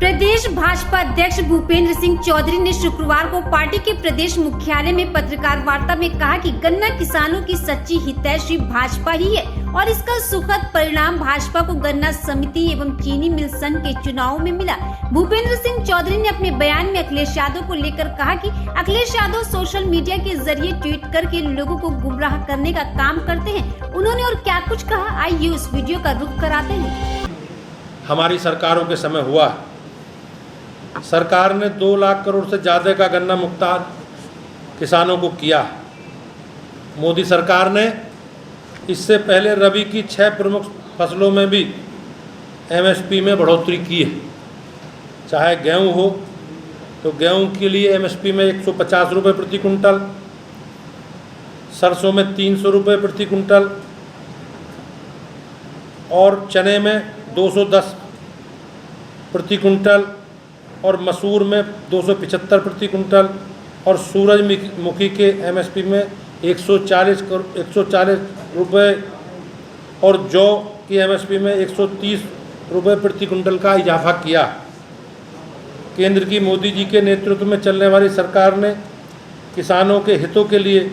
प्रदेश भाजपा अध्यक्ष भूपेंद्र सिंह चौधरी ने शुक्रवार को पार्टी के प्रदेश मुख्यालय में पत्रकार वार्ता में कहा कि गन्ना किसानों की सच्ची हितैषी भाजपा ही है और इसका सुखद परिणाम भाजपा को गन्ना समिति एवं चीनी मिल संघ के चुनाव में मिला। भूपेंद्र सिंह चौधरी ने अपने बयान में अखिलेश यादव को लेकर कहा कि अखिलेश यादव सोशल मीडिया के जरिए ट्वीट करके लोगों को गुमराह करने का काम करते हैं। उन्होंने और क्या कुछ कहा, आइए उस वीडियो का रुख कराते हैं। हमारी सरकारों के समय हुआ, सरकार ने 2 लाख करोड़ से ज़्यादा का गन्ना मुक्तान किसानों को किया। मोदी सरकार ने इससे पहले रबी की 6 प्रमुख फसलों में भी एमएसपी में बढ़ोतरी की है। चाहे गेहूं हो तो गेहूं के लिए एमएसपी में 150 रुपये प्रति कुंटल, सरसों में 300 रुपये प्रति कुंटल और चने में 210 प्रति कुंटल और मसूर में 275 प्रति कुंटल और सूरजमुखी के एमएसपी में 140 रुपये और जौ की एमएसपी में 130 रुपये प्रति कुंटल का इजाफा किया। केंद्र की मोदी जी के नेतृत्व में चलने वाली सरकार ने किसानों के हितों के लिए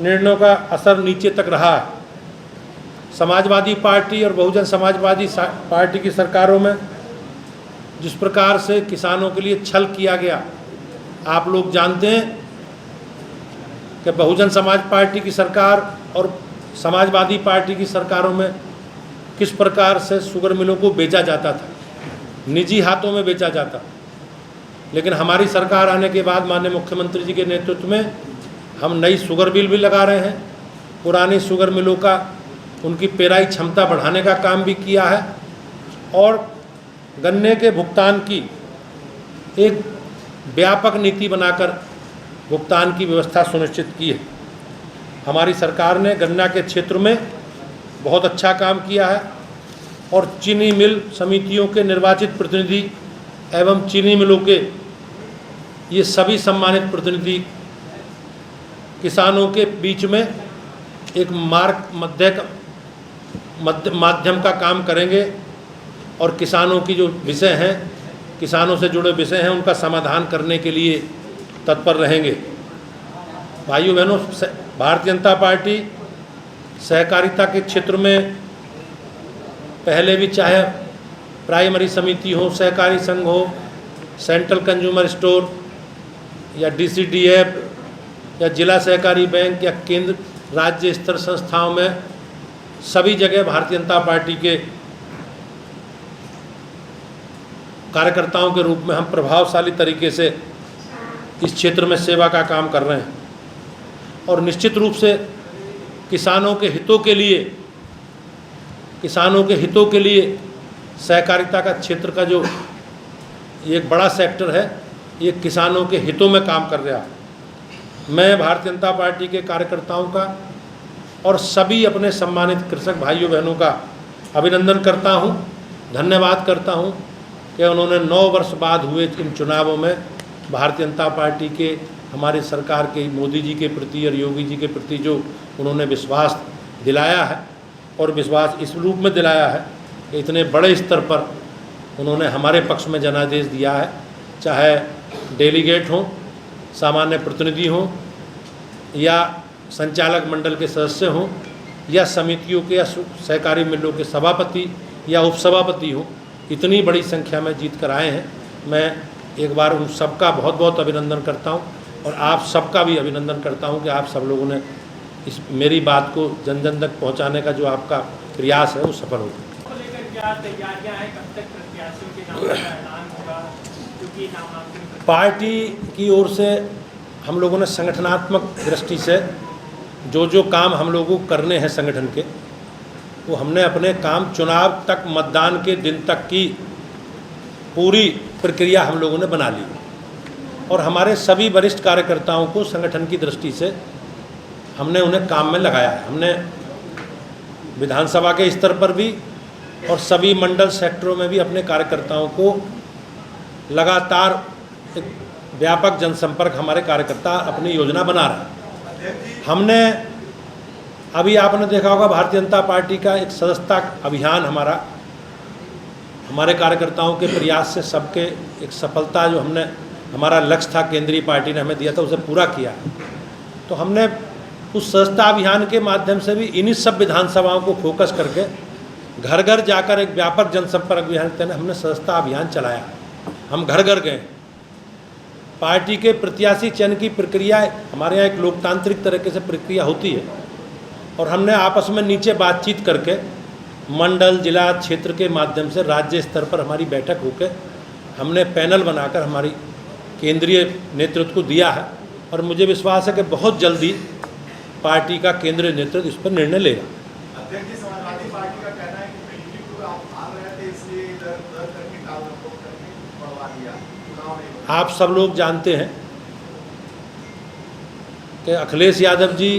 निर्णयों का असर नीचे तक रहा है। समाजवादी पार्टी और बहुजन समाजवादी पार्टी की सरकारों में जिस प्रकार से किसानों के लिए छल किया गया, आप लोग जानते हैं कि बहुजन समाज पार्टी की सरकार और समाजवादी पार्टी की सरकारों में किस प्रकार से शुगर मिलों को बेचा जाता था, निजी हाथों में बेचा जाता। लेकिन हमारी सरकार आने के बाद माननीय मुख्यमंत्री जी के नेतृत्व में हम नई शुगर मिल भी लगा रहे हैं। पुरानी शुगर मिलों का उनकी पेराई क्षमता बढ़ाने का काम भी किया है और गन्ने के भुगतान की एक व्यापक नीति बनाकर भुगतान की व्यवस्था सुनिश्चित की है। हमारी सरकार ने गन्ना के क्षेत्र में बहुत अच्छा काम किया है और चीनी मिल समितियों के निर्वाचित प्रतिनिधि एवं चीनी मिलों के ये सभी सम्मानित प्रतिनिधि किसानों के बीच में एक माध्यम का काम करेंगे और किसानों की जो विषय हैं, किसानों से जुड़े विषय हैं, उनका समाधान करने के लिए तत्पर रहेंगे। भाइयों बहनों, भारतीय जनता पार्टी सहकारिता के क्षेत्र में पहले भी चाहे प्राइमरी समिति हो, सहकारी संघ हो, सेंट्रल कंज्यूमर स्टोर या डीसीडीएफ या जिला सहकारी बैंक या केंद्र राज्य स्तर संस्थाओं में सभी जगह भारतीय जनता पार्टी के कार्यकर्ताओं के रूप में हम प्रभावशाली तरीके से इस क्षेत्र में सेवा का काम कर रहे हैं और निश्चित रूप से किसानों के हितों के लिए सहकारिता का क्षेत्र का जो एक बड़ा सेक्टर है, ये किसानों के हितों में काम कर रहा है। मैं भारतीय जनता पार्टी के कार्यकर्ताओं का और सभी अपने सम्मानित कृषक भाइयों बहनों का अभिनंदन करता हूँ, धन्यवाद करता हूँ कि उन्होंने 9 वर्ष बाद हुए इन चुनावों में भारतीय जनता पार्टी के, हमारी सरकार के, मोदी जी के प्रति और योगी जी के प्रति जो उन्होंने विश्वास दिलाया है और विश्वास इस रूप में दिलाया है कि इतने बड़े स्तर पर उन्होंने हमारे पक्ष में जनादेश दिया है। चाहे डेलीगेट हों, सामान्य प्रतिनिधि हों या संचालक मंडल के सदस्य हों या समितियों के या सहकारी मिलों के सभापति या उपसभापति हों, इतनी बड़ी संख्या में जीत कर आए हैं। मैं एक बार उन सबका बहुत बहुत अभिनंदन करता हूं और आप सबका भी अभिनंदन करता हूं कि आप सब लोगों ने इस मेरी बात को जन जन तक पहुंचाने का जो आपका प्रयास है वो सफल हो। पार्टी की ओर से हम लोगों ने संगठनात्मक दृष्टि से जो काम हम लोगों को करने हैं संगठन के, वो हमने अपने काम चुनाव तक, मतदान के दिन तक की पूरी प्रक्रिया हम लोगों ने बना ली और हमारे सभी वरिष्ठ कार्यकर्ताओं को संगठन की दृष्टि से हमने उन्हें काम में लगाया है। हमने विधानसभा के स्तर पर भी और सभी मंडल सेक्टरों में भी अपने कार्यकर्ताओं को लगातार एक व्यापक जनसंपर्क हमारे कार्यकर्ता अपनी योजना बना रहे हैं। हमने अभी आपने देखा होगा भारतीय जनता पार्टी का एक सदस्यता अभियान हमारा हमारे कार्यकर्ताओं के प्रयास से सबके एक सफलता जो हमने हमारा लक्ष्य था केंद्रीय पार्टी ने हमें दिया था उसे पूरा किया। तो हमने उस सदस्यता अभियान के माध्यम से भी इन्हीं सब विधानसभाओं को फोकस करके घर घर जाकर एक व्यापक जनसंपर्क अभियान के तहत हमने सदस्यता अभियान चलाया। हम घर घर गए, पार्टी के प्रत्याशी चयन की प्रक्रिया हमारे यहाँ एक लोकतांत्रिक तरीके से प्रक्रिया होती है और हमने आपस में नीचे बातचीत करके मंडल जिला क्षेत्र के माध्यम से राज्य स्तर पर हमारी बैठक होकर हमने पैनल बनाकर हमारी केंद्रीय नेतृत्व को दिया है और मुझे विश्वास है कि बहुत जल्दी पार्टी का केंद्रीय नेतृत्व इस पर निर्णय लेगा। अध्यक्ष जी, समाजवादी पार्टी का कहना है कि पहली को आप हार रहे थे इसलिए इधर उधर करके टाल मटोल करके बढ़वा दिया चुनाव में। आप सब लोग जानते हैं कि अखिलेश यादव जी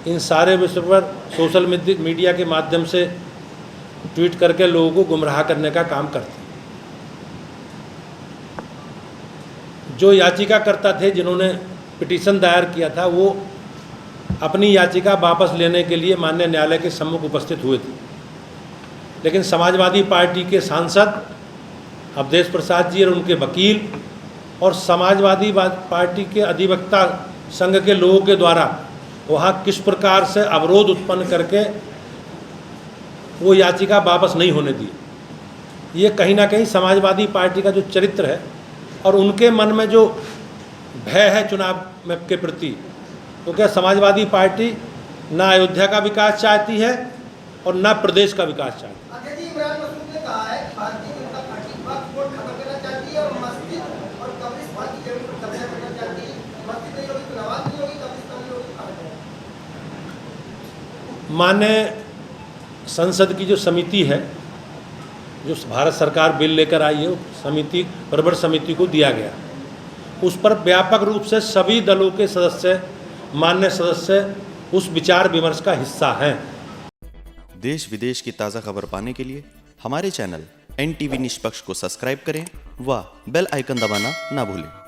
इन सारे विषय पर सोशल मीडिया के माध्यम से ट्वीट करके लोगों को गुमराह करने का काम करते हैं। जो याचिकाकर्ता थे जिन्होंने पिटीशन दायर किया था वो अपनी याचिका वापस लेने के लिए माननीय न्यायालय के सम्मुख उपस्थित हुए थे, लेकिन समाजवादी पार्टी के सांसद अवधेश प्रसाद जी और उनके वकील और समाजवादी पार्टी के अधिवक्ता संघ के लोगों के द्वारा वहाँ किस प्रकार से अवरोध उत्पन्न करके वो याचिका वापस नहीं होने दी। ये कहीं ना कहीं समाजवादी पार्टी का जो चरित्र है और उनके मन में जो भय है चुनाव में के प्रति, तो क्या समाजवादी पार्टी ना अयोध्या का विकास चाहती है और ना प्रदेश का विकास चाहती है। अध्यक्ष जी, इमरान मसूद ने कहा है भारतीय जनता पार्टी वक्फ बोर्ड खत्म करना चाहती है और मस्जिद और कब्रिस्तान की जमीन पर कब्जा करना चाहती है। मस्जिद नहीं होगी तो नमाज नहीं होगी, कब्रिस्तान नहीं होगी, कहा जाए। माननीय संसद की जो समिति है, जो भारत सरकार बिल लेकर आई है, समिति प्रवर समिति को दिया गया, उस पर व्यापक रूप से सभी दलों के सदस्य मान्य सदस्य उस विचार विमर्श का हिस्सा हैं। देश विदेश की ताज़ा खबर पाने के लिए हमारे चैनल NTV निष्पक्ष को सब्सक्राइब करें व बेल आइकन दबाना ना भूलें।